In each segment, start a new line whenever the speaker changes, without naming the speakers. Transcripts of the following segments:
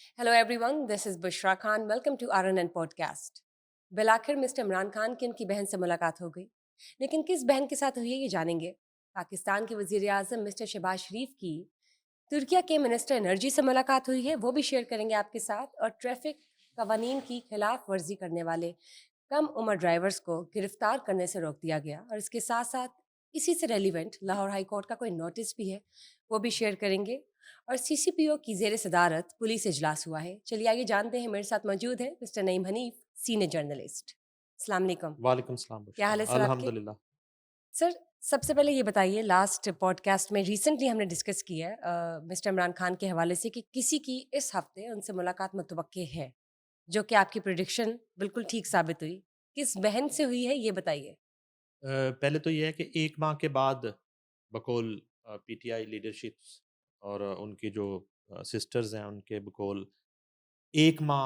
Hello everyone, this is Bushra Khan. Welcome to RNN podcast. बिलाखिर mister Imran Khan की उनकी बहन से मुलाकात हो गई, लेकिन किस बहन के साथ हुई है ये जानेंगे। पाकिस्तान के वजीर आजम मिस्टर शहबाज शरीफ की तुर्किया के मिनिस्टर एनर्जी से मुलाकात हुई है, वो भी शेयर करेंगे आपके साथ। और ट्रैफिक कवानीन की खिलाफ वर्जी करने वाले कम उम्र ड्राइवर्स को गिरफ्तार करने से रोक दिया गया। और इसके साथ साथ इसी से रेलिवेंट लाहौर हाई कोर्ट का कोई नोटिस भी है, वो भी शेयर करेंगे। और सीसीपीओ की जेर सदारत पुलिस इजलास हुआ है। चलिए आगे जानते हैं। मेरे साथ मौजूद है mister Naeem Hanif, senior journalist. अस्सलाम वालेकुम।
वालेकुम सलाम
क्या हाल
बुशरा,
है सर आपके?
अल्हम्दुलिल्लाह।
सर, सबसे पहले ये बताइए, लास्ट पॉडकास्ट में रिसेंटली हमने डिस्कस किया है मिस्टर इमरान खान के हवाले से कि किसी की इस हफ्ते उनसे मुलाकात मुतवक्के है, जो कि आपकी प्रिडिक्शन बिल्कुल ठीक साबित हुई। किस बहन से हुई है ये बताइए?
पहले तो ये है कि 1 माह के बाद बकौल पीटीआई लीडरशिप्स और उनकी जो सिस्टर्स हैं उनके बकौल 1 माह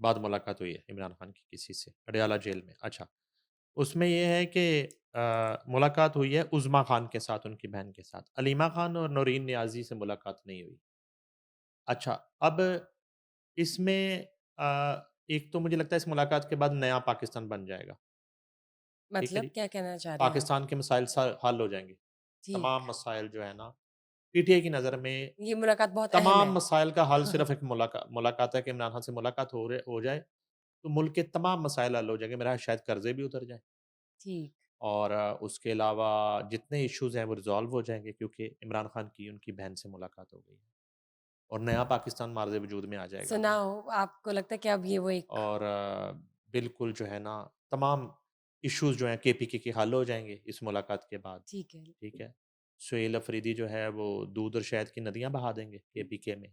बाद मुलाकात हुई है इमरान खान की किसी से अडयाला जेल में। अच्छा, उसमें ये है कि मुलाकात हुई है उज़्मा खान के साथ, उनकी बहन के साथ। अलीमा खान और नौरीन नियाज़ी से मुलाकात नहीं हुई। अच्छा, अब इसमें एक तो मुझे लगता है इस मुलाकात के बाद नया पाकिस्तान बन जाएगा। ठीक है
मतलब
जी।
क्या कहना चाह रहे हैं आप?
पाकिस्तान के मसाइल हल हो जाएंगे।
ठीक।
तमाम मसाइल जो है ना, पीटीआई की नज़र में
ये मुलाकात बहुत अहम
तमाम
है।
मसाइल का हल सिर्फ एक मुलाकात है कि इमरान खान से मुलाकात हो जाए, तो मुल्क के तमाम मसाइल हल हो जाएंगे। मेरा शायद कर्जे भी उतर जाएँ
ठीक।
और उसके अलावा जितने इश्यूज़ हैं वो रिज़ॉल्व हो जाएँगे क्योंकि इमरान खान की उनकी बहन से मुलाकात हो गई है और नया पाकिस्तान मार्ज़ वजूद में आ जाएगा।
सुना हो, आपको लगता है कि अब ये वो एक
और बिल्कुल जो है ना, तमाम इश्यूज़ जो हैं केपीके के हल हो जाएँगे इस मुलाकात के बाद।
ठीक है।
ठीक है? सुहेल अफरीदी जो है वो दूध और शहद की नदियाँ बहा देंगे केपीके में।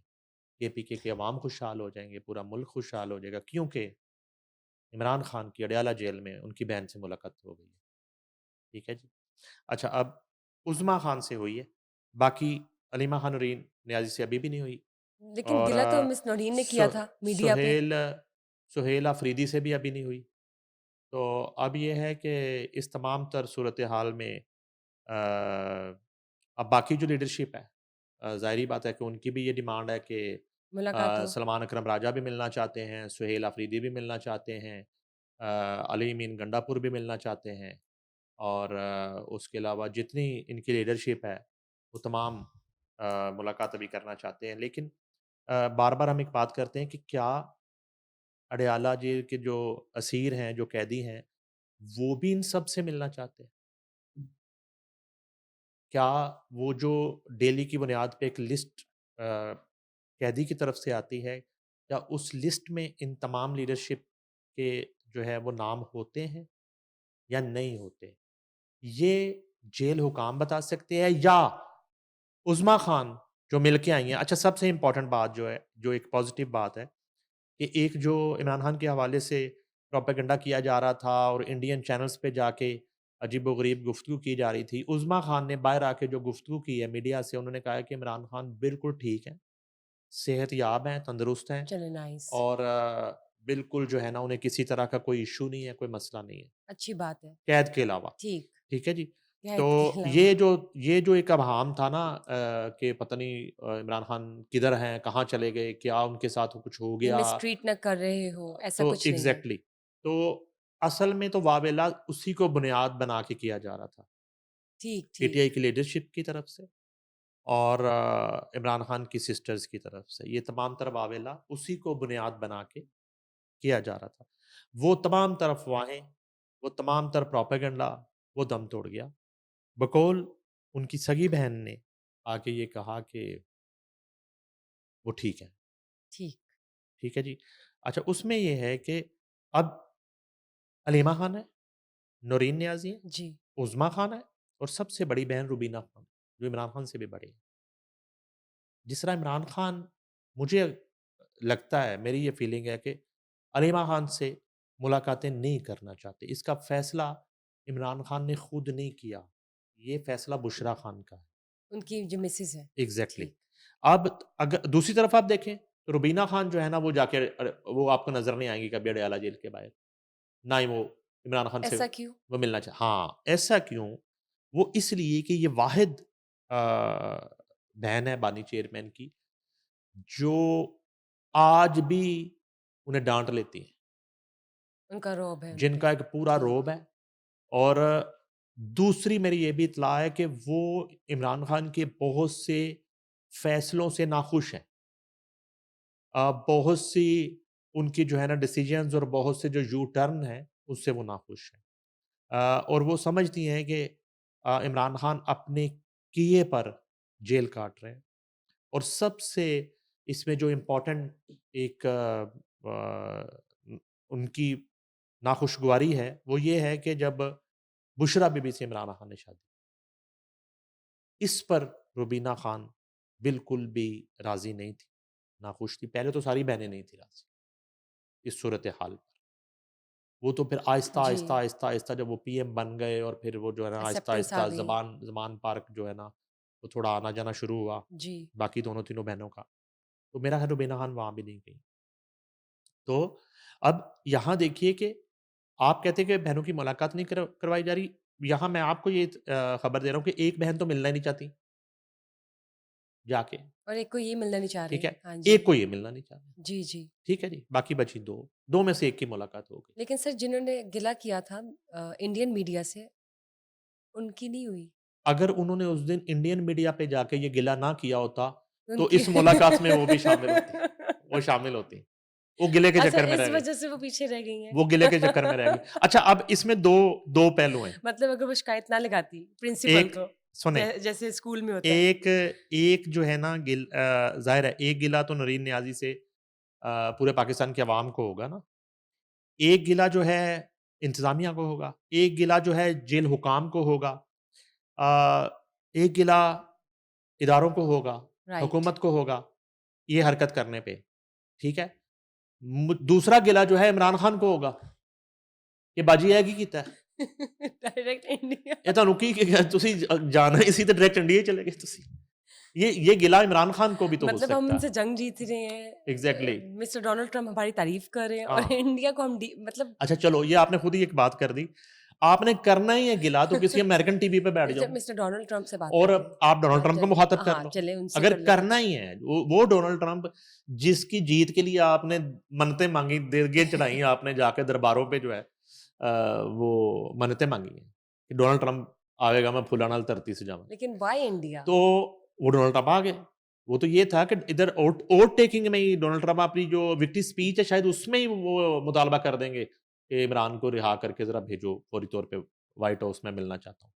केपीके के अवाम खुशहाल हो जाएँगे, पूरा मुल्क खुशहाल हो जाएगा क्योंकि इमरान खान की अडयाला जेल में उनकी बहन से मुलाकात हो गई है। ठीक है जी? अच्छा, अब उज़्मा खान से हुई है, बाकी अलीमा खान, नूरीन नियाज़ी से अभी भी नहीं हुई
लेकिन
और
गिला तो मिस नौरीन ने किया
सु
था मीडिया पे।
सुहेल सुहेल अफरीदी से भी अभी नहीं हुई। तो अब ये है कि इस तमाम तर सूरत हाल में अब बाकी जो लीडरशिप है, ज़ाहिर-सी बात है कि उनकी भी ये डिमांड है कि
मुलाकात हो।
सलमान अकरम राजा भी मिलना चाहते हैं, सुहेल अफरीदी भी मिलना चाहते हैं, अली मीन गंडापुर भी मिलना चाहते हैं और उसके अलावा जितनी इनकी लीडरशिप है, वो तमाम मुलाकात अभी करना चाहते हैं। लेकिन बार-बार हम एक बात करते हैं कि क्या अडयाला जेल के जो असीर हैं, जो कैदी हैं, वो भी इन सब से मिलना चाहते हैं? क्या वो जो डेली की बुनियाद पे एक लिस्ट कैदी की तरफ से आती है, क्या उस लिस्ट में इन तमाम लीडरशिप के जो है वो नाम होते हैं या नहीं होते? ये जेल हुकाम बता सकते हैं या उज़्मा खान जो मिल के आई हैं। अच्छा, सबसे इम्पोर्टेंट बात जो है, जो एक पॉज़िटिव बात है कि एक जो इमरान खान के हवाले से प्रोपेगेंडा किया जा रहा था और इंडियन चैनल्स पे जाके अजीबो-गरीब गुफ्तगू की जा रही थी। उज़्मा खान ने बाहर आके जो गुफ्तगू की है मीडिया से, उन्होंने कहा है कि इमरान खान बिल्कुल ठीक हैं, सेहतयाब हैं, तंदुरुस्त हैं
चलो नाइस।
और बिल्कुल जो है ना, उन्हें किसी तरह का कोई इश्यू नहीं है, कोई मसला नहीं है,
अच्छी बात है।
कैद के अलावा।
ठीक।
ठीक है जी? तो
कैद के अलावा।
ये जो एक अबहाम था ना कि पता नहीं इमरान खान किधर हैं, कहाँ चले गए, क्या उनके साथ कुछ हो
ये
गया?
मिसट्रीट ना कर रहे हो, ऐसा
तो
कुछ नहीं है।
एग्ज़ैक्टली। तो असल में तो वावेला उसी को बुनियाद बना के किया जा रहा था,
ठीक,
पीटीआई
ठीक।
की लीडरशिप की तरफ से और इमरान खान की सिस्टर्स की तरफ से। ये तमाम तर वावेला उसी को बुनियाद बना के किया जा रहा था। वो तमाम तर अफ़वाहें, वो तमाम तर प्रोपेगेंडा, वो दम तोड़ गया। बकौल उनकी सगी बहन ने आके ये कहा कि वो ठीक है।
ठीक।
ठीक है जी? अच्छा, उसमें ये है कि अब अलीमा खान है, नौरीन नियाज़ी है,
जी।
उज़्मा खान है और सबसे बड़ी बहन रुबीना खान, जो इमरान खान से भी बड़ी है। जिस तरह इमरान खान, मुझे लगता है, मेरी ये फ़ीलिंग है कि अलीमा खान से मुलाकातें नहीं करना चाहते। इसका फ़ैसला इमरान खान ने खुद नहीं किया, ये फ़ैसला बुशरा खान का है।
उनकी जो मिसेज़ है।
एग्ज़ैक्टली।
ठीक।
अब अगर दूसरी तरफ आप देखें, तो रुबीना खान जो है ना, वो जाके वो आपको नज़र नहीं आएँगी कभी अडयाला जेल के बाहर। ना ही वो इमरान खान से
ऐसा क्यों?
वो मिलना हाँ, ऐसा क्यों? वो इसलिए कि ये वाहिद बहन है बानी चेयरमैन की, जो आज भी उन्हें डाँट लेती हैं,
उनका रौब है उन पे।
जिनका एक पूरा
जी।
रोब है। और दूसरी मेरी ये भी इत्तला है कि वो इमरान खान के बहुत से फैसलों से नाखुश हैं। बहुत सी उनकी जो है ना डिसीजंस और बहुत से जो यू टर्न हैं, उससे वो नाखुश हैं। और वो समझती हैं कि इमरान खान अपने किए पर जेल काट रहे हैं। और सबसे इसमें जो इम्पोर्टेंट एक उनकी नाखुशगवारी है, वो ये है कि जब बुशरा बीबी से इमरान खान ने शादी, इस पर रुबीना खान बिल्कुल भी राज़ी नहीं थी, नाखुश थी। पहले तो सारी बहनें नहीं थी राज़ी इस सूरत-ए-हाल पर। वो तो फिर आहिस्ता,
जी,
आहिस्ता, आहिस्ता, आहिस्ता जब वो पीएम बन गए और फिर वो जो है ना आहिस्ता,
एक्सेप्टेंस आ
आहिस्ता
गई।
ज़मान पार्क जो है ना, वो थोड़ा आना-जाना शुरू हुआ,
जी।
बाकी दोनों-तीनों बहनों का। तो मेरा ख़ैर रुबीना खान वहाँ भी नहीं गई। तो अब यहाँ देखिए कि आप कहते हैं कि बहनों की मुलाकात नहीं करवाई जा रही। यहाँ मैं आपको ये खबर दे रहा हूँ कि एक बहन तो मिलना ही नहीं चाहती जाके,
और एक को ये मिलना नहीं चाह
ठीक
रहे।
है?
हाँ जी।
एक को ये मिलना नहीं चाह रही,
जी, जी।
ठीक है जी? बाकी बची 2, 2 में से 1 की मुलाकात हो गई।
लेकिन सर जिन्होंने गिला किया था इंडियन मीडिया से, उनकी नहीं हुई।
अगर उन्होंने उस दिन इंडियन मीडिया पे जाके ये गिला ना किया होता, तो
उनकी
इस मुलाकात में वो भी शामिल होती। वो शामिल होती। वो गिले के
अच्छा
चक्कर में रह
इस
गई।
वज़ह से वो पीछे रह गई हैं।
वो गिले के चक्कर में रह गई। अच्छा, अब इसमें 2 पहलू हैं।
मतलब अगर वो शिकायत ना लगाती प्रिंसिपल
एक
को,
सुने,
जैसे स्कूल में होता है।
एक एक जो है ना ज़ाहिर है एक गिला तो नरीन नियाज़ी से पूरे पाकिस्तान की अवाम को होगा ना। एक गिला जो है इंतज़ामिया को होगा, एक गिला जो है जेल हुकाम को होगा, एक गिला इदारों को होगा,
राइट।
हुकूमत को होगा, ये हरकत करने पे, ठीक है? दूसरा गिला जो है इमरान खान को होगा, कि बाजी है की कीता है।
Direct India.
ਇਹ ਤੁਹਾਨੂੰ ਕੀ ਤੁਸੀਂ ਜਾਣਾ ਹੀ ਸੀ ਤੇ डायरेक्ट इंडिया ही चले गए ਤੁਸੀਂ। ये गिला इमरान खान को भी तो हो
मतलब हम
सकता
उनसे
है।
जंग जीत रहे हैं।
एग्ज़ैक्टली।
मिस्टर डोनाल्ड ट्रम्प हमारी तारीफ कर रहे हैं और
हाँ।
इंडिया को हम मतलब
अच्छा चलो, ये आपने खुद ही एक बात कर दी। आपने करना ही है गिला तो किसी अमेरिकन टीवी पे बैठ जाओ
मिस्टर डोनाल्ड ट्रम्प से बात
और
करते हैं।
आप डोनाल्ड
हाँ
ट्रम्प को
चले,
मुखातब कर
हाँ
लो।
चले उनसे
अगर
कर ले
करना
कुछ।
ही है, वो डोनाल्ड ट्रम्प जिसकी जीत के लिए आपने मन्नतें माँगी, देगे चढ़ाई आपने जाके दरबारों पे जो है वो मन्नतें माँगी हैं, कि डोनाल्ड ट्रम्प आवेगा मैं फुलां नाल धरती सजावां।
लेकिन व्हाई इंडिया?
तो वो डोनाल्ड ट्रम्प आ गए। वो तो ये था कि इधर वोट टेकिंग में ही डोनाल्ड ट्रम्प अपनी जो विक्ट्री स्पीच है शायद उसमें ही वो मुतालबा कर देंगे कि इमरान को रिहा करके ज़रा भेजो, फौरी तौर पे व्हाइट हाउस में मिलना चाहता हूँ।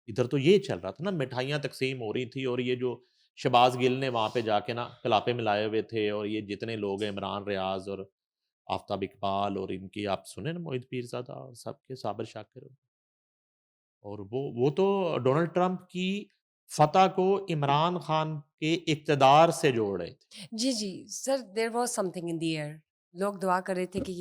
इधर तो ये चल रहा था ना, मिठाइयाँ तक़सीम हो रही थी और ये जो शहबाज़ गिल ने वहाँ पे जाके ना कलापे मिलाए हुए थे और ये जितने लोग हैं इमरान रियाज़ और आफ़ताब इकबाल और इनकी आप सुने ना मोहित पीरज़ादा और सबके साबिर शाकिर और वो तो डोनाल्ड ट्रम्प की फ़तह को इमरान खान के इक़्तिदार से जोड़ रहे थे।
जी, जी। Sir there was something in the air. लोग दुआ कर रहे थे कि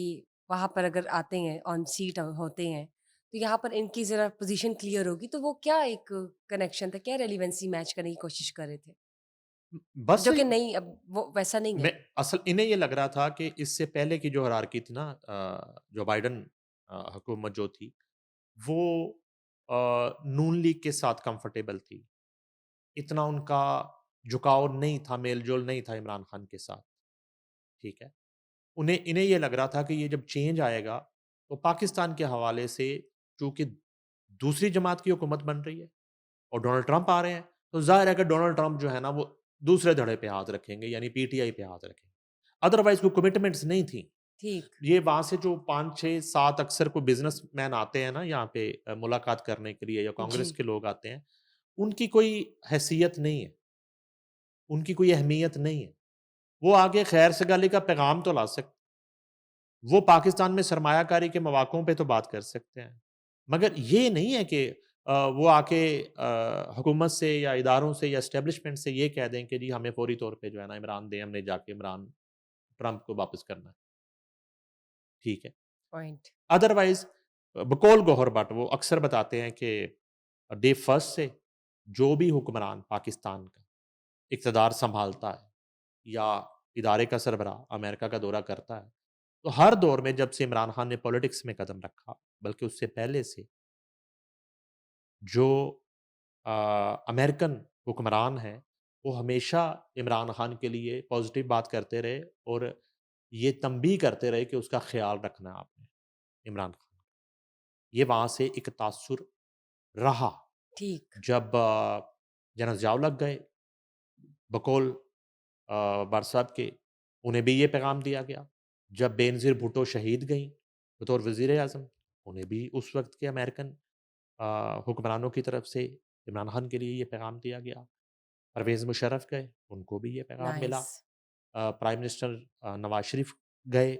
वहाँ पर अगर आते हैं, ऑन सीट होते हैं, तो यहाँ पर इनकी ज़रा पोज़ीशन क्लियर होगी। तो वो क्या एक कनेक्शन था, क्या रेलेवेंसी मैच करने की कोशिश कर रहे थे?
बस
जो कि नहीं, अब वो वैसा नहीं
मैं
है।
असल इन्हें ये लग रहा था कि इससे पहले की जो हायरार्की थी ना जो बाइडेन हुकूमत जो थी, वो नून लीग के साथ कंफर्टेबल थी। इतना उनका झुकाव नहीं था, मेल-जोल नहीं था इमरान खान के साथ, ठीक है? इन्हें ये लग रहा था कि ये जब चेंज आएगा, तो पाकिस्तान के हवाले से चूँकि दूसरी जमात की हुकूमत बन रही है और डोनाल्ड ट्रंप आ रहे हैं, तो ज़ाहिर है कि डोनाल्ड ट्रंप जो है ना, वो दूसरे धड़े पे हाथ रखेंगे, यानी पीटीआई पे हाथ रखेंगे। अदरवाइज़ कोई कमिटमेंट्स नहीं थी।
ठीक।
ये वहाँ से जो 5, 6, 7 अक्सर कोई बिज़नेसमैन आते हैं ना यहाँ पे मुलाकात करने के लिए या
जी।
कांग्रेस के लोग आते हैं, उनकी कोई हैसियत नहीं है, उनकी कोई अहमियत नहीं है। वो आके खैर-सगाली का पैगाम तो ला सकते, वो पाकिस्तान में सरमायाकारी के मौक़ों पे तो बात कर सकते हैं। मगर ये नहीं है कि वो आके हुकूमत से या इदारों से या एस्टेब्लिशमेंट से ये कह दें कि जी हमें फ़ौरी तौर पे जो है ना इमरान दें, हमने जाके इमरान ट्रंप को वापस करना है। ठीक है।
पॉइंट।
अदरवाइज़ बकौल गौहर भट्ट वो अक्सर बताते हैं कि डे फर्स्ट से जो भी हुक्मरान पाकिस्तान का इक़्तिदार सँभालता है या इदारे का सरबराह अमेरिका का दौरा करता है, तो हर दौर में जब से इमरान खान ने पॉलिटिक्स में कदम रखा, बल्कि उससे पहले से जो अमेरिकन हुक्मरान हैं, वो हमेशा इमरान खान के लिए पॉजिटिव बात करते रहे और ये तंबीह करते रहे कि उसका ख्याल रखना है आपने, इमरान खान। ये वहाँ से एक तासुर रहा।
ठीक।
जब जनरल ज़ियाउल लग गए, बकौल बार साहब के, उन्हें भी ये पैगाम दिया गया। जब बेनज़ीर भुट्टो शहीद गईं बतौर वज़ीर-ए-आज़म, उन्हें भी उस वक़्त के अमेरिकन हुक्मरानों की तरफ से इमरान खान के लिए ये पैगाम दिया गया। परवेज़ मुशर्रफ गए, उनको भी ये पैगाम मिला।
Nice.
Prime minister Nawaz Sharif गए,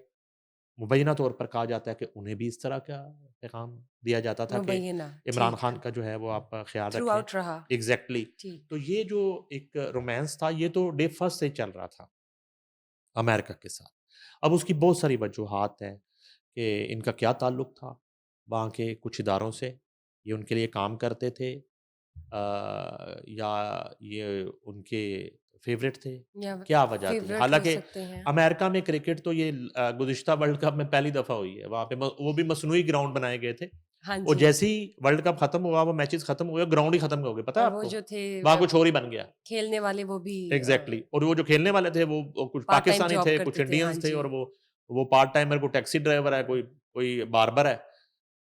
मुबैना तौर पर कहा जाता है कि उन्हें भी इस तरह का पैगाम दिया जाता था कि
मुबैना,
इमरान
ठीक।
खान का जो है वो आप ख़्याल
थ्रू
रखें।
आउट रहा।
एग्ज़ैक्टली।
ठीक।
तो ये जो एक रोमांस था, ये तो डे फर्स्ट से चल रहा था अमेरिका के साथ। अब उसकी बहुत सारी वजूहात हैं कि इनका क्या ताल्लुक था वहाँ के कुछ इदारों से, ये उनके लिए काम करते थे या ये उनके फेवरेट थे,
या
क्या वजह थी?
फेवरेट हो
हालाँकि
सकते हैं।
अमेरिका में क्रिकेट तो ये गुज़िश्ता वर्ल्ड कप में पहली दफ़ा हुई है, वहाँ पे वो भी मसनूई ग्राउंड बनाए गए थे
हाँ
और
जी।
जैसे ही वर्ल्ड कप खत्म हुआ, वो मैचेज़ खत्म हुए, ग्राउंड ही खत्म हो गए, पता है
और वो
आपको?
जो थे
वहाँ कुछ और ही बन गया।
खेलने वाले वो भी
एग्ज़ैक्टली। और वो जो खेलने वाले थे वो कुछ
पार्ट टाइम
पाकिस्तानी
जॉब
थे, कुछ
करते थे। हाँ
इंडियंस थे
जी।
और वो पार्ट टाइमर, कोई टैक्सी ड्राइवर है, कोई कोई बार्बर है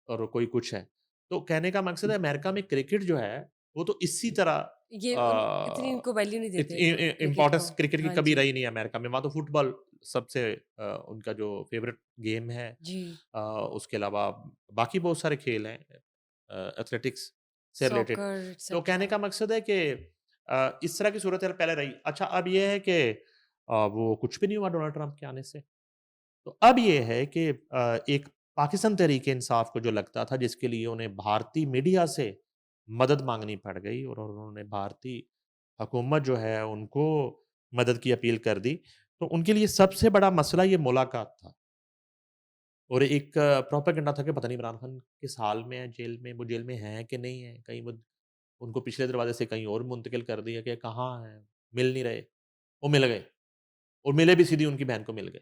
और कोई कुछ है। तो कहने का मकसद है अमेरिका में क्रिकेट जो है, वो तो इसी तरह
ये उन इतनी
अ,
इनको वैल्यू नहीं
इत
देते
इ
लोग
इ
क्रिकेट को।
इम्पोर्टेंस क्रिकेट की
हाँ
कभी
जी।
रही नहीं है अमेरिका में। वहाँ तो फुटबॉल सबसे उनका जो फ़ेवरेट गेम है।
जी।
उसके अलावा बाकी बहुत सारे खेल हैं एथलेटिक्स से रिलेटेड।
सॉकर
तो कहने
एटसेट्रा।
का मकसद है कि इस तरह की सूरत पहले रही। अच्छा, अब ये है कि वो कुछ भी नहीं हुआ डोनाल्ड ट्रंप के आने से। तो अब ये है कि एक पाकिस्तान तहरीक-ए-इंसाफ को जो लगता था जिसके लिए उन्हें भारतीय मीडिया से मदद माँगनी पड़ गई और उन्होंने भारतीय हुकूमत जो है उनको मदद की अपील कर दी। तो उनके लिए सबसे बड़ा मसला ये मुलाकात था और एक प्रोपेगेंडा था कि पता नहीं इमरान खान किस हाल में है, जेल में, वो जेल में हैं कि नहीं है? कहीं वो उनको पिछले दरवाज़े से कहीं और मुंतकिल कर दिया कि कहाँ हैं? मिल नहीं रहे। वो मिल गए और मिले भी सीधी उनकी बहन को मिल गए।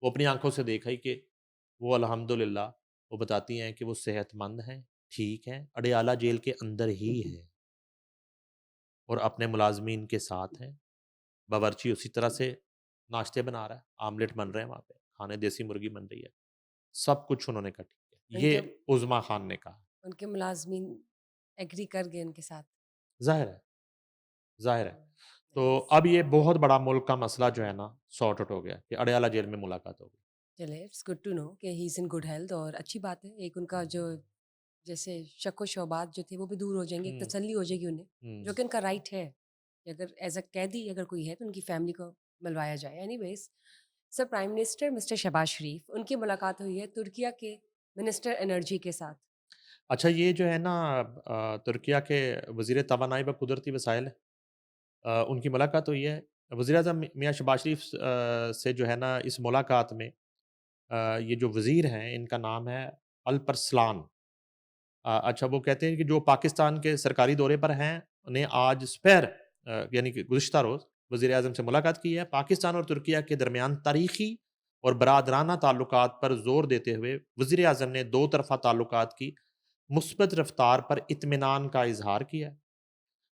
वो अपनी आँखों से देखा ही कि वो अल्हम्दुलिल्लाह वो बताती हैं कि वो सेहतमंद हैं, ठीक हैं, अडयाला जेल के अंदर ही हैं और अपने मुलाज़मीन के साथ हैं। बावर्ची उसी तरह से नाश्ते बना रहा है, आमलेट बन रहे हैं वहाँ पे, खाने देसी मुर्गी बन रही है। सब कुछ उन्होंने कहा ठीक है।
उनके
ये उज़मा खान ने कहा।
उनके मुलाज़मीन एग्री कर गए उनके साथ।
ज़ाहिर है, ज़ाहिर है। तो
नाइस।
अब ये बहुत बड़ा मुल्क का मसला जो है ना सॉर्ट आउट हो गया कि अडयाला जेल में मुलाकात हो गई।
चलिए, इट्स गुड टू नो कि he is in good health और अच्छी बात है। एक उनका जो जैसे शक-व-शुबात जो थे वो भी दूर हो जाएँगे, एक
हुँ,
तसल्ली हो जाएगी उन्हें,
हुँ।
जो कि उनका राइट है। कि अगर एज़ अ कैदी अगर कोई है तो उनकी फैमिली को मिलवाया जाए। Anyways, sir prime minister mister Shahbaz Sharif, उनकी मुलाकात हुई है तुर्किया के मिनिस्टर एनर्जी के साथ।
अच्छा, ये जो है ना तुर्किया के वज़ीर तवानाई व कुदरती वसाइल उनकी मुलाकात हुई है। वज़ीर-ए-आज़म मियाँ शहबाज शरीफ से जो है ना इस मुलाकात में ये जो वज़ीर हैं इनका नाम है अल्परसलान। अच्छा, वो कहते हैं कि जो पाकिस्तान के सरकारी दौरे पर हैं, उन्हें आज स्पेर यानी कि गुज़िश्ता रोज़ वज़ीर-ए-आज़म से मुलाकात की है। पाकिस्तान और तुर्किया के दरमियान तारीख़ी और बरादराना ताल्लुकात पर ज़ोर देते हुए वज़ीर-ए-आज़म ने दो तरफ़ा ताल्लुकात की मुस्बत रफ़्तार पर इत्मीनान का इज़हार किया है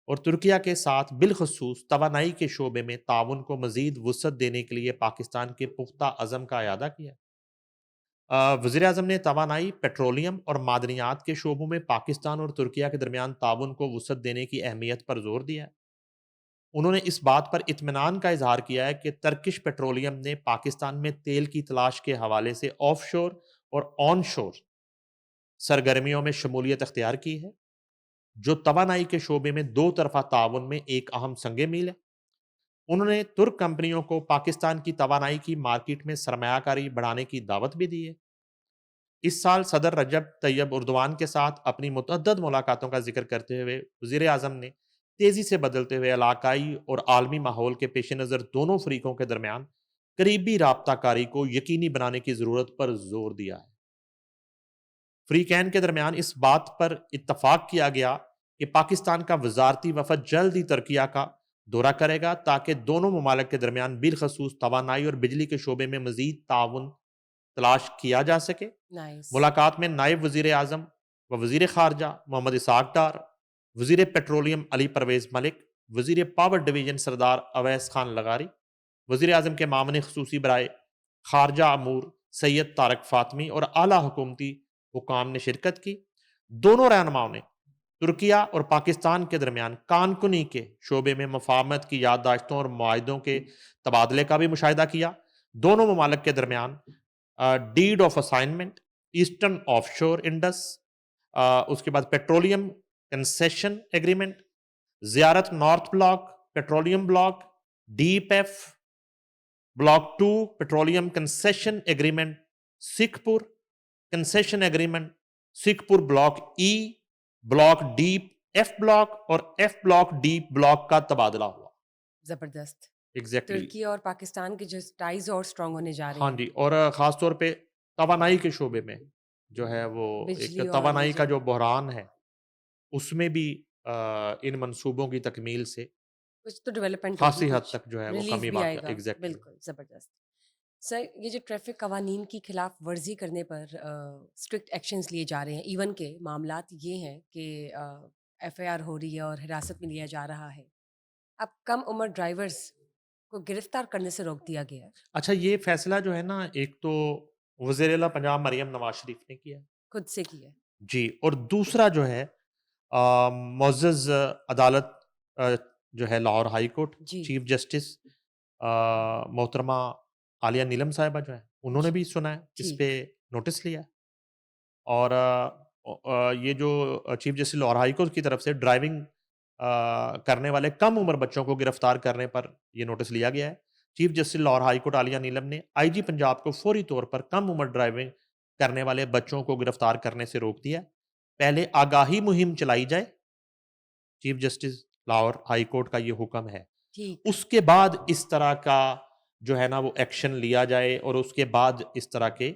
और तुर्किया के साथ बिलख़ुसूस तवानाई के शोबे में ताउन को मज़ीद वुसअत देने के लिए पाकिस्तान के पुख्ता अज़म का इयादा किया। वज़ीर-ए-आज़म ने तवानाई, पेट्रोलियम और मादनियात के शोबों में पाकिस्तान और तुर्किया के दरमियान ताउन को वुसअत देने की अहमियत पर ज़ोर दिया है। उन्होंने इस बात पर इत्मीनान का इज़हार किया है कि टर्किश पेट्रोलियम ने पाकिस्तान में तेल की तलाश के हवाले से ऑफ़शोर और ऑनशोर सरगर्मियों में शमूलियत अख्तियार की है, जो तवानाई के शोबे में दो तरफ़ा ताउन में एक अहम संग मील है। उन्होंने तुर्क कंपनियों को पाकिस्तान की तवानाई की मार्केट में सरमायाकारी बढ़ाने की दावत भी दी है। इस साल सदर रजब तैयब उर्दवान के साथ अपनी मुतअद्दद मुलाकातों का जिक्र करते हुए वज़ीर आज़म ने तेज़ी से बदलते हुए इलाकाई और आलमी माहौल के पेश नज़र दोनों फरीकों के दरमियान करीबी राबता कारी को यकीनी बनाने की ज़रूरत पर जोर दिया है। फ्रीकैन के दरमियान इस बात पर इत्तफाक किया गया कि पाकिस्तान का वजारती वफद जल्द ही तुर्किया का दौरा करेगा ताकि दोनों ममालिक के दरमियान बिलखसूस तवानाई और बिजली के शोबे में मजीद ताउन तलाश किया जा सके।
नाइस।
मुलाकात में नायब वज़ीर आज़म व वज़ीर ख़ारजा मोहम्मद इसहाक़ डार, वज़ीर पेट्रोलियम अली परवेज़ मलिक, वज़ीर पावर डिवीज़न सरदार अवैस खान लगारी, वज़ीर आज़म के मामले ख़ुसूसी बराए ख़ारजा अमूर सैयद तारक फ़ातमी और आला हुकूमती हुकाम ने शिरकत की। दोनों रहनुमाओं ने तुर्किया और पाकिस्तान के दरमियान कानकुनी के शोबे में मफाहमत की याददाश्तों और मुआहिदों के तबादले का भी मुशाहिदा किया। दोनों ममालिक के दरमियान deed of assignment, eastern offshore Indus, उसके बाद petroleum concession agreement, Ziarat north block, petroleum block, DEPF, block 2 petroleum concession agreement, Sikhpur concession agreement, Sikhpur block E, block D, F block और एफ ब्लॉक डी ब्लॉक का तबादला हुआ।
जबरदस्त।
एग्जैक्टली
तुर्की और पाकिस्तान की जो टाइज और स्ट्रांग होने जा रहे
हाँ
हैं,
जी, और ख़ास तौर पे तवानाई के शोबे में जो है वो एक
बिजली और ये
तवानाई का
जो
जो बहरान है, उसमें भी इन मंसूबों की तकमील से
कुछ तो डेवलपमेंट होगी,
खासी हद
कुछ
तक जो है वो
रिलीफ
कमी
भी
वाक़या
आएगा।
एग्ज़ैक्टली।
बिल्कुल, ज़बरदस्त। सर, ये जो ट्रैफ़िक कवानीन की खिलाफ वर्ज़ी करने पर स्ट्रिक्ट एक्शंस लिए जा रहे हैं, इवन के मामलात ये हैं कि एफ़आईआर हो रही है और हिरासत में लिया जा रहा है। अब कम उम्र ड्राइवर्स को गिरफ्तार करने से रोक दिया गया है,
अच्छा ये फ़ैसला जो है ना, एक तो वज़ीर आला पंजाब मरियम नवाज़ शरीफ ने किया है।
खुद से किया है।
जी, और दूसरा जो है मुअज़्ज़ज़ अदालत अ, जो है लाहौर हाई कोर्ट,
जी,
चीफ जस्टिस मोहतरमा आलिया नीलम साहिबा जो हैं, उन्होंने
जी,
भी सुना है, इस
ठीक।
पे नोटिस लिया है। और ये जो chief justice Lahore high court की तरफ से ड्राइविंग करने वाले कम उम्र बच्चों को गिरफ्तार करने पर ये नोटिस लिया गया है। Chief justice Lahore high court Aaliya Neelam ने आईजी पंजाब को फौरी तौर पर कम उम्र ड्राइविंग करने वाले बच्चों को गिरफ्तार करने से रोक दिया है। पहले आगाही मुहिम चलाई जाए, chief justice Lahore high court का ये हुक्म है।
ठीक,
उसके बाद इस तरह का जो है ना वो एक्शन लिया जाए और उसके बाद इस तरह के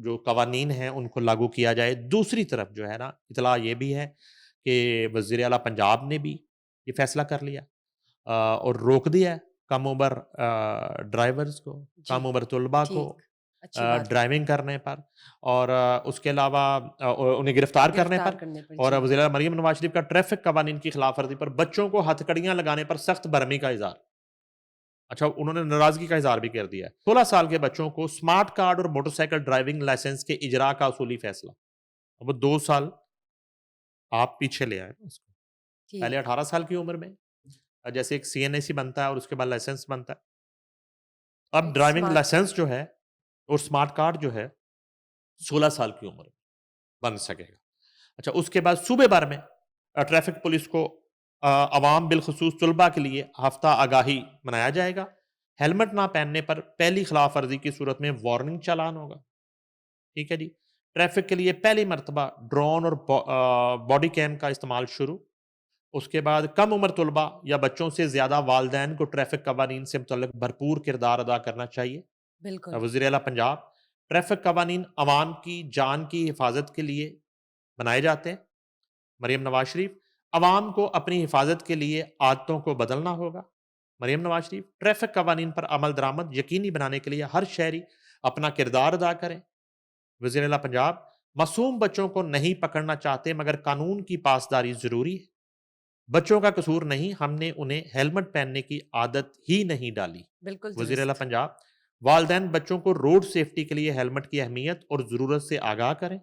जो कवानीन हैं उनको लागू किया जाए। दूसरी तरफ जो है ना इत्तला ये भी है कि वज़ीर आला पंजाब ने भी ये फ़ैसला कर लिया और रोक दिया है कम उम्र ड्राइवर्स को,
जी,
कम उम्र तलबा को
ठीक। अच्छी बात है,
ड्राइविंग करने पर और उसके अलावा उन्हें गिरफ्तार करने
गिरफ्तार
पर
करने पर।
और
जी,
वज़ीर आला मरियम नवाज़ शरीफ का ट्रैफ़िक कवानीन की खिलाफ़वर्ज़ी पर बच्चों को हथकड़ियाँ लगाने पर सख्त बरहमी का इज़हार। अच्छा, उन्होंने नाराज़गी का इज़हार भी कर दिया है। 16 साल के बच्चों को स्मार्ट कार्ड और मोटरसाइकिल ड्राइविंग लाइसेंस के इजरा का उसूली फैसला। अब वो 2 साल आप पीछे ले आए उसको। पहले
ठीक।
18 साल की उम्र में जैसे एक सीएनएसी बनता है और उसके बाद लाइसेंस बनता है। अब
एक
ड्राइविंग
स्मार्ट
लाइसेंस जो है और स्मार्ट कार्ड जो है 16 साल की उम्र में बन सकेगा। अच्छा, उसके बाद सूबे भर में ट्रैफ़िक पुलिस को अवाम बिलख़ुसूस तलबा के लिए हफ़्ता आगाही मनाया जाएगा। हेलमेट ना पहनने पर पहली खिलाफ़ वर्ज़ी की सूरत में वार्निंग चालान होगा। ठीक है जी। ट्रैफ़िक के लिए पहली मर्तबा ड्रोन और बॉडी कैम का इस्तेमाल शुरू। उसके बाद कम उम्र तलबा या बच्चों से ज़्यादा वालिदैन को ट्रैफ़िक कवानीन से मुतल्लिक़ भरपूर किरदार अदा करना चाहिए।
बिल्कुल,
वज़ीर आला पंजाब, ट्रैफ़िक कवानीन अवाम की जान की हिफ़ाज़त के लिए बनाए जाते हैं। मरियम नवाज़ शरीफ, अवाम को अपनी हिफ़ाज़त के लिए आदतों को बदलना होगा। मरियम नवाज़ शरीफ, ट्रैफ़िक कवानीन पर अमल दरामद यकीनी बनाने के लिए हर शहरी अपना किरदार अदा करें। वज़ीर आला पंजाब, मासूम बच्चों को नहीं पकड़ना चाहते मगर कानून की पासदारी ज़रूरी है। बच्चों का कसूर नहीं, हमने उन्हें हेलमेट पहनने की आदत ही नहीं डाली।
बिल्कुल
वज़ीर आला
दुरुस्त।
पंजाब, वालिदैन बच्चों को रोड सेफ्टी के लिए हेलमेट की अहमियत और ज़रूरत से आगाह करें।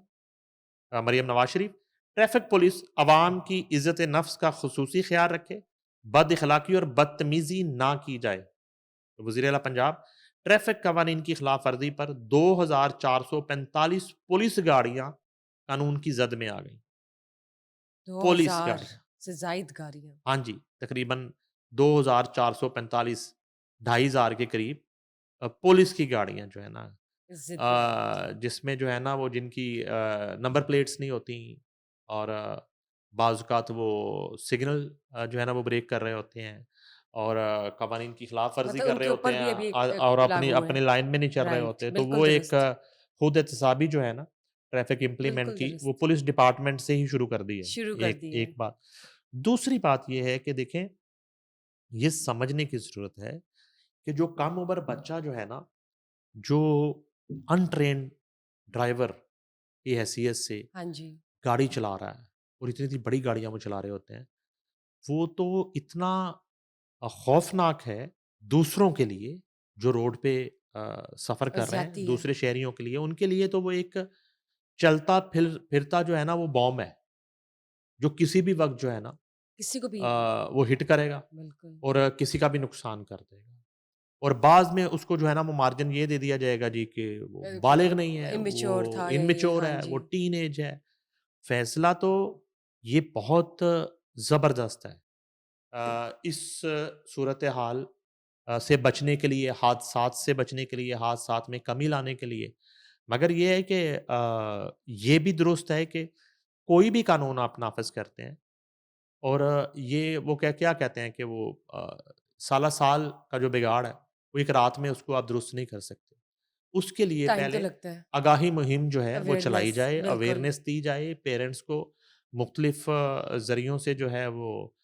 मरियम नवाज शरीफ, ट्रैफिक पुलिस अवाम की इज्जत नफ्स का खसूसी ख्याल रखे, बद अखलाकी और बदतमीजी ना की जाए। तो वज़ीर आला पंजाब, ट्रैफिक कवानीन की खिलाफ वर्जी पर 2445 पुलिस गाड़ियां कानून की जद में आ गई। पुलिस
2000
गाड़ियां,
से ज़ायद गाड़ियाँ
हाँ जी, तकरीबन 2445, 2,500 के करीब पुलिस की गाड़ियां जो है ना,
ज़िद पे आ गई। जी,
जिसमें जो है ना वो जिनकी नंबर प्लेट्स नहीं होती और बाज़ औक़ात वो सिग्नल जो है ना वो ब्रेक कर रहे होते हैं और कवानीन की खिलाफ वर्ज़ी
मतलब
कर रहे
उनके
होते
ऊपर
हैं
भी अभी
और अपनी
लागू है।
अपनी लाइन में नहीं चल रहे
राइट,
होते। तो
बिल्कुल
वो एक
दुरुस्त,
खुद एहतसाबी जो है ना ट्रैफ़िक इम्प्लीमेंट
बिल्कुल
की वो
दुरुस्त।
पुलिस डिपार्टमेंट से ही शुरू कर दी है।
शुरू कर
एक
दी है।
एक बात। दूसरी बात ये है कि देखें, ये समझने की ज़रूरत है कि जो कम उम्र बच्चा जो है ना, जो अनट्रेन्ड ड्राइवर की हैसियत से
हाँ जी,
गाड़ी चला रहा है और इतनी-इतनी बड़ी गाड़ियाँ वो चला रहे होते हैं। वो तो इतना खौफ़नाक है दूसरों के लिए जो रोड पे सफ़र कर रहे हैं,
एग्ज़ैक्टली है।
दूसरे शहरियों के लिए, उनके लिए तो वो एक चलता फिरता जो है ना वो बॉम्ब है, जो किसी भी वक़्त जो है ना
किसी को भी
वो हिट करेगा
बिल्कुल,
और किसी का भी नुकसान कर देगा। और बाद में उसको जो है ना वो मार्जिन ये दे दिया जाएगा जी कि वो
बिल्कुल।
बालिग नहीं है,
इमैच्योर
वो
था या ये
इमैच्योर
हाँ
है, वो
जी।
टीनेज है। फ़ैसला तो ये बहुत ज़बरदस्त है। इस सूरत-ए-हाल से बचने के लिए, हादसात से बचने के लिए, हादसात में कमी लाने के लिए, मगर ये है कि ये भी दुरुस्त है कि कोई भी कानून आप नाफ़िज़ करते हैं और ये वो क्या कहते हैं कि वो साला-साल का जो बिगाड़ है, वो एक रात में उसको आप दुरुस्त नहीं कर सकते। उसके लिए
टाइम तो
पहले
लगता है।
आगाही मुहिम जो है वो चलाई
अवेयरनेस
जाए,
बिल्कुल,
अवेयरनेस दी जाए, पेरेंट्स को मुख्तलिफ़ ज़रियों से जो है वो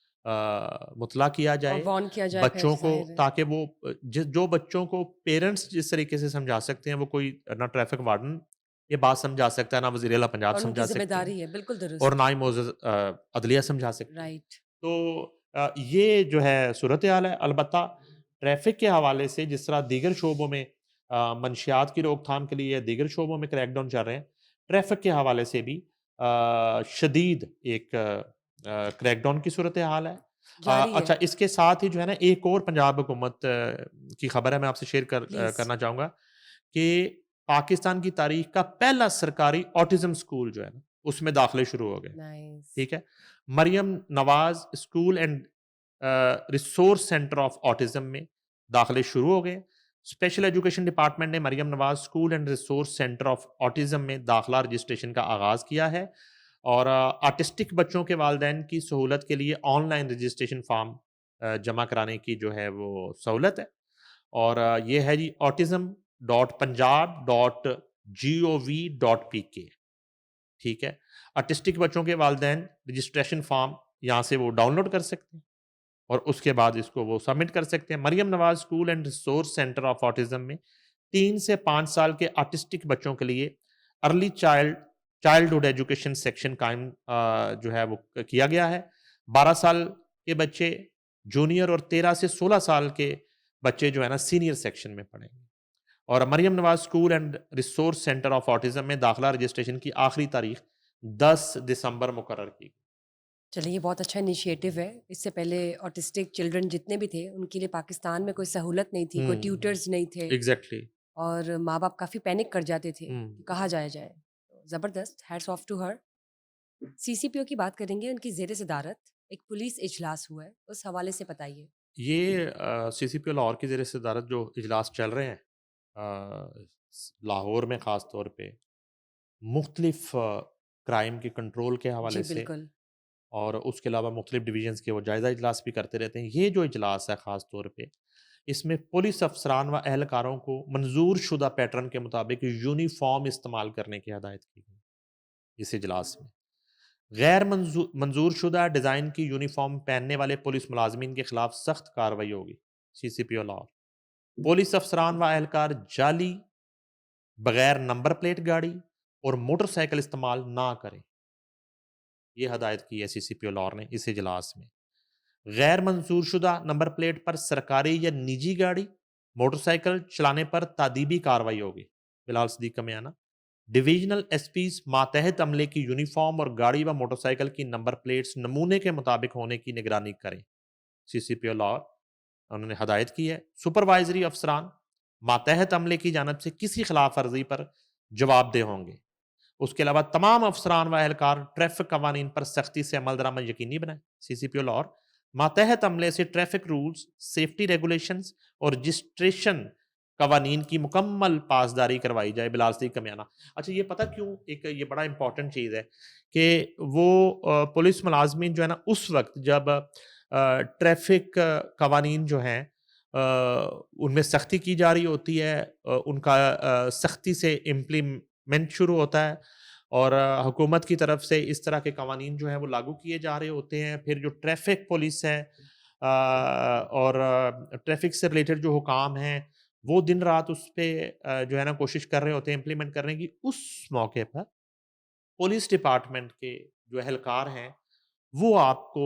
मुतला किया
और
जाए,
वार्न किया जाए फिर
बच्चों को
ज़ाहिर है।
ताकि वो जो बच्चों को पेरेंट्स जिस तरीके से समझा सकते हैं, वो कोई ना ट्रैफ़िक वार्डन ये बात समझा सकता है, ना वज़ीर आला पंजाब
और उनकी
समझा सकते हैं
ज़िम्मेदारी है, बिल्कुल
और
दुरुस्त।
ना ही मोअज़्ज़ज़ अदलिया समझा सकती है।
राइट,
तो ये जो है सूरत-ए-हाल है। अलबत्ता ट्रैफ़िक के हवाले से जिस तरह दीगर शोबों में मंशियात की रोकथाम के लिए दीगर शोबों में क्रैकडाउन चल रहे हैं, ट्रैफ़िक के हवाले से भी शदीद एक क्रैकडाउन की सूरत-ए-हाल है।
जारी है,
अच्छा इसके साथ ही जो है ना एक और पंजाब हुकूमत की खबर है मैं आपसे शेयर
प्लीज़।
करना चाहूँगा कि पाकिस्तान की तारीख़ का पहला सरकारी ऑटिज़्म स्कूल जो है ना, उसमें दाखिले शुरू हो गए।
नाइस।
ठीक है? Maryam Nawaz school and resource centre of autism में दाखिले शुरू हो गए। स्पेशल एजुकेशन डिपार्टमेंट ने Maryam Nawaz school and resource centre of autism में दाखिला रजिस्ट्रेशन का आगाज़ किया है और ऑटिस्टिक बच्चों के वालिदैन की सहूलत के लिए ऑनलाइन रजिस्ट्रेशन फ़ॉर्म जमा कराने की जो है वो सहूलत है और ये है जी autism.punjab.gov.pk ठीक है? ऑटिस्टिक बच्चों के वालिदैन रजिस्ट्रेशन फ़ॉर्म यहाँ से वो डाउनलोड कर सकते हैं और उसके बाद इसको वो सबमिट कर सकते हैं। Maryam Nawaz school and resource centre of autism में 3 से 5 साल के ऑटिस्टिक बच्चों के लिए अर्ली चाइल्डहुड एजुकेशन सेक्शन कायम जो है वो किया गया है। 12 साल के बच्चे जूनियर और 13 से 16 साल के बच्चे जो है ना सीनियर सेक्शन में पढ़ेंगे। और Maryam Nawaz school and resource centre of autism में दाखिला रजिस्ट्रेशन की आखिरी तारीख 10 दिसंबर मुकर्रर की।
चलिए ये बहुत अच्छा इनिशिएटिव है। इससे पहले ऑटिस्टिक चिल्ड्रन जितने भी थे, उनके लिए पाकिस्तान में कोई सहूलत नहीं थी, कोई
हुँ,
ट्यूटर्स नहीं थे
एग्ज़ैक्टली।
और माँ-बाप काफ़ी पैनिक कर जाते थे
हुँ।
कि कहाँ जाया जाए। ज़बरदस्त, hats off to her. CCPO की बात करेंगे, उनकी ज़ेर सदारत एक पुलिस इजलास हुआ है, उस हवाले से बताइए।
ये सीसीपी लाहौर की ज़ेर सदारत जो इजलास चल रहे हैं लाहौर में ख़ास तौर पे मुख्तलिफ क्राइम के कंट्रोल के
जी,
हवाले से
बिल्कुल।
और उसके अलावा मुख्तलिफ डिवीजन्स के वो जायज़ा इजलास भी करते रहते हैं। ये जो इजलास है ख़ास तौर पे इसमें पुलिस अफसरान व एहलकारों को मंजूर शुदा पैटर्न के मुताबिक यूनिफॉर्म इस्तेमाल करने की हदायत की गई इस इजलास में। गैर मंजूर शुदा डिज़ाइन की यूनिफ़ॉर्म पहनने वाले पुलिस मुलाज़मीन के खिलाफ सख्त कार्रवाई होगी। सीसीपीओ लाहौर। पुलिस अफसरान व एहलकार जाली, बगैर नंबर प्लेट गाड़ी और मोटरसाइकिल इस्तेमाल ना करें। ये हदायत की है सीसीपीओ लाहौर ने इस इजलास में। गैर मंजूर शुदा नंबर प्लेट पर सरकारी या निजी गाड़ी, मोटरसाइकिल चलाने पर तादीबी कार्रवाई होगी। बिलाल सदीक का बयान। डिवीजनल एसपीज़ मातहत अमले की यूनिफ़ॉर्म और गाड़ी व मोटरसाइकिल की नंबर प्लेट्स नमूने के मुताबिक होने की निगरानी करें। सीसीपीओ लाहौर उन्होंने हदायत की है। सुपरवाइजरी अफसरान मातहत अमले की जानब से किसी खिलाफ वर्जी पर जवाबदेह होंगे। उसके अलावा तमाम अफसरान व एहलकार ट्रैफिक कवानीन पर सख्ती से अमल दरामद यकीनी बनाएं। सीसीपीओ लाहौर मातहत अमले से ट्रैफिक रूल्स, सेफ्टी रेगुलेशंस और रजिस्ट्रेशन कवानीन की मुकम्मल पासदारी करवाई जाए। बिलाल सिद्दीक का बयान। अच्छा ये पता क्यों एक ये बड़ा इंपॉर्टेंट चीज़ है कि वो पुलिस मुलाजमीन जो है ना उस वक्त जब ट्रैफिक कवानीन जो हैं उनमें सख्ती की जा रही होती है उनका सख्ती से इम्प्लीमेंट शुरू होता है और हुकूमत की तरफ से इस तरह के कवानीन जो हैं वो लागू किए जा रहे होते हैं। फिर जो ट्रैफिक पुलिस है और ट्रैफिक से रिलेटेड जो हुकाम हैं वो दिन रात उस पे जो है ना कोशिश कर रहे होते हैं इम्प्लीमेंट करने की। उस मौके पर पुलिस डिपार्टमेंट के जो एहलकार हैं वो आपको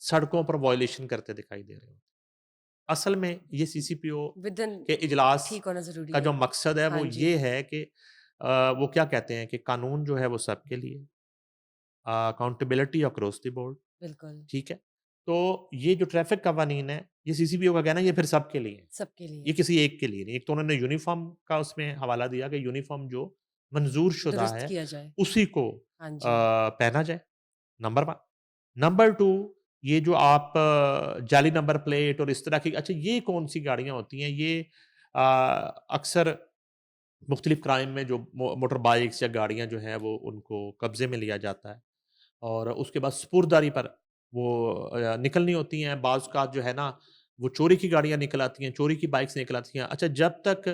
सड़कों पर वायलेशन करते दिखाई दे रहे होते हैं। असल में ये सीसीपीओ
विदिन
के इजलास
ठीक होना ज़रूरी
का
है।
जो मकसद है
हाँ
वो
जी,
ये है कि वो क्या कहते हैं कि कानून जो है वो सबके लिए, अकाउंटेबिलिटी अक्रॉस द बोर्ड,
बिल्कुल,
ठीक है? तो ये जो ट्रैफ़िक कवानीन है, ये सीसीपीओ का कहना है ये फिर सबके लिए है,
सबके
ये
लिए
किसी एक के लिए नहीं। एक तो उन्होंने यूनिफ़ॉर्म का उसमें हवाला दिया कि यूनिफ़ॉर्म जो मंज़ूर शुदा
दुरुस्त
है,
किया जाए।
उसी को
हाँ जी,
पहना जाए, नंबर 1। नंबर 2, ये जो आप जाली नंबर प्लेट और इस तरह की, अच्छा ये कौन-सी गाड़ियाँ होती हैं, ये अक्सर मुख्तलिफ़ क्राइम में जो मोटर बाइक्स या गाड़ियाँ जो हैं वो उनको कब्ज़े में लिया जाता है और उसके बाद स्पुर्दारी पर वो निकलनी होती हैं। बाज़-औक़ात जो है ना, वो चोरी की गाड़ियाँ निकल आती हैं, चोरी की बाइक्स निकल आती हैं। अच्छा, जब तक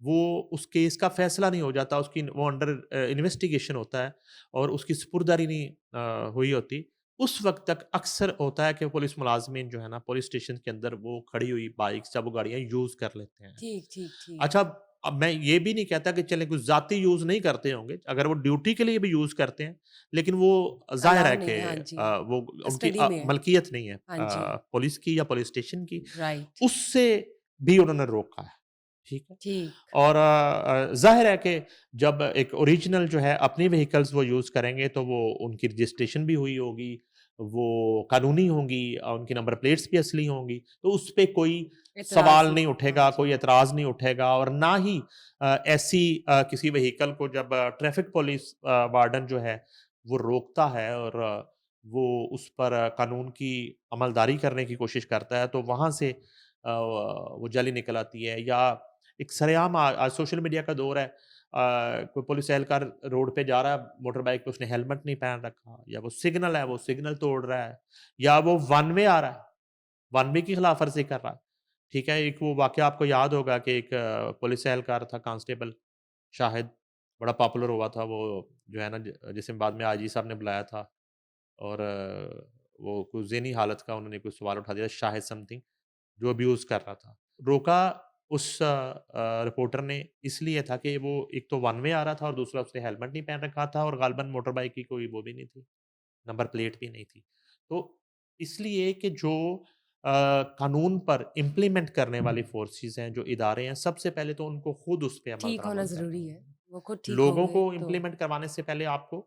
वो उस केस का फ़ैसला नहीं हो जाता, उसकी वो अंडर इन्वेस्टिगेशन होता है और उसकी स्पुर्दारी नहीं हुई होती, उस वक़्त तक अक्सर होता है कि पुलिस मुलाज़िमीन जो है ना, पुलिस स्टेशन के अंदर वो खड़ी हुई बाइक्स या वो गाड़ियाँ यूज़ कर लेते हैं।
ठीक, ठीक, ठीक।
अच्छा, अब मैं ये भी नहीं कहता कि चलें कुछ ज़ाती यूज़ नहीं करते होंगे, अगर वो ड्यूटी के लिए भी यूज़ करते हैं, लेकिन वो ज़ाहिर
अलाउ
है
नहीं
कि
है, हाँ जी,
वो उनकी
कस्टडी में है।
मलकियत नहीं है
हाँ जी,
पुलिस की या पुलिस स्टेशन की,
राइट,
उससे भी उन्होंने रोका है, ठीक है?
ठीक,
और ज़ाहिर है कि जब एक ओरिजिनल जो है अपनी व्हीकल्स वो यूज़ करेंगे तो वो उनकी रजिस्ट्रेशन भी हुई होगी, वो कानूनी होंगी, उनकी नंबर प्लेट्स भी असली होंगी, तो उस पे कोई
इतराज़
सवाल नहीं
नहीं, हाँ
उठेगा, कोई
जी,
एतराज़ नहीं उठेगा और ना ही ऐसी किसी व्हीकल को जब ट्रैफ़िक पुलिस वार्डन जो है वो रोकता है और वो उस पर कानून की अमलदारी करने की कोशिश करता है, तो वहाँ से वो जाली निकल आती है या एक सरेआम आज सोशल मीडिया का दौर है। कोई पुलिस एहलकार रोड पे जा रहा है, मोटर बाइक पे उसने हेलमेट नहीं पहन रखा या वो सिग्नल है, वो सिग्नल तोड़ रहा है या वो वन वे आ रहा है, वन वे की खिलाफवर्जी कर रहा है। ठीक है? एक वो वाक़या आपको याद होगा कि एक पुलिस एहलकार था कांस्टेबल शाहिद, बड़ा पॉपुलर हुआ था वो जो है ना जिसे बाद में आईजी साहब ने बुलाया था और वो कुछ ज़हनी हालत का उन्होंने कोई सवाल उठा दिया, शाहिद समथिंग, जो अब्यूज़ कर रहा था। रोका उस रिपोर्टर ने इसलिए था कि वो एक तो वन वे आ रहा था और दूसरा उसने हेलमेट नहीं पहन रखा था और गालबन मोटर बाइक की कोई वो भी नहीं थी, नंबर प्लेट भी नहीं थी। तो इसलिए कि जो कानून पर इम्प्लीमेंट करने वाली फ़ोर्सेस हैं, जो इदारे हैं, सबसे पहले तो उनको खुद उस पे अमल
ठीक होना
दरामद करना
ज़रूरी है।
होगा।
वो खुद ठीक
लोगों
होंगे
को
तो
इम्प्लीमेंट करवाने से पहले आपको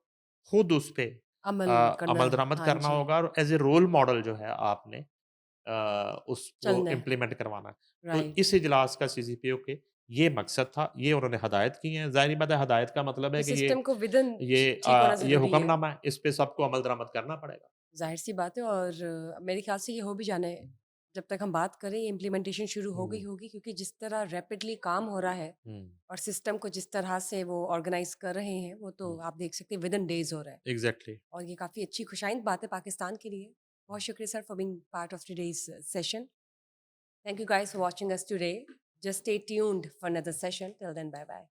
खुद उस पे
अमल करना
अमल दरामद
हाँ
करना
जी,
होगा और एज़ ए रोल मॉडल जो है आपने उसको
चलना है,
इम्प्लीमेंट करवाना है। तो
राइट।
इस इजलास का सीसीपीओ के ये मकसद था, ये उन्होंने हदायत की हैं। ज़ाहिर-सी बात है हदायत का मतलब
तो
है कि
सिस्टम को विदिन ठीक होना
ये
ज़रूरी है।
हुक्मनामा है, इस पे सबको अमल दरामद करना पड़ेगा।
ज़ाहिर-सी बात है और मेरे ख़्याल से ये हो भी जाना है। जब तक हम बात करें इम्प्लीमेंटेशन शुरू हो गई
हुँ,
होगी क्योंकि जिस तरह रैपिडली काम हो रहा है
हुँ,
और सिस्टम को जिस तरह से वो ऑर्गेनाइज़ कर रहे हैं, वो तो
हुँ।
आप देख सकते हैं विदिन डेज़ हो रहा है।
एग्ज़ैक्टली।
और ये काफ़ी अच्छी खुशाइंद बात है पाकिस्तान के लिए। बहुत शुक्रिया sir for being part of today's session. Thank you guys for watching us today. Just stay tuned for another session. Till then, bye bye.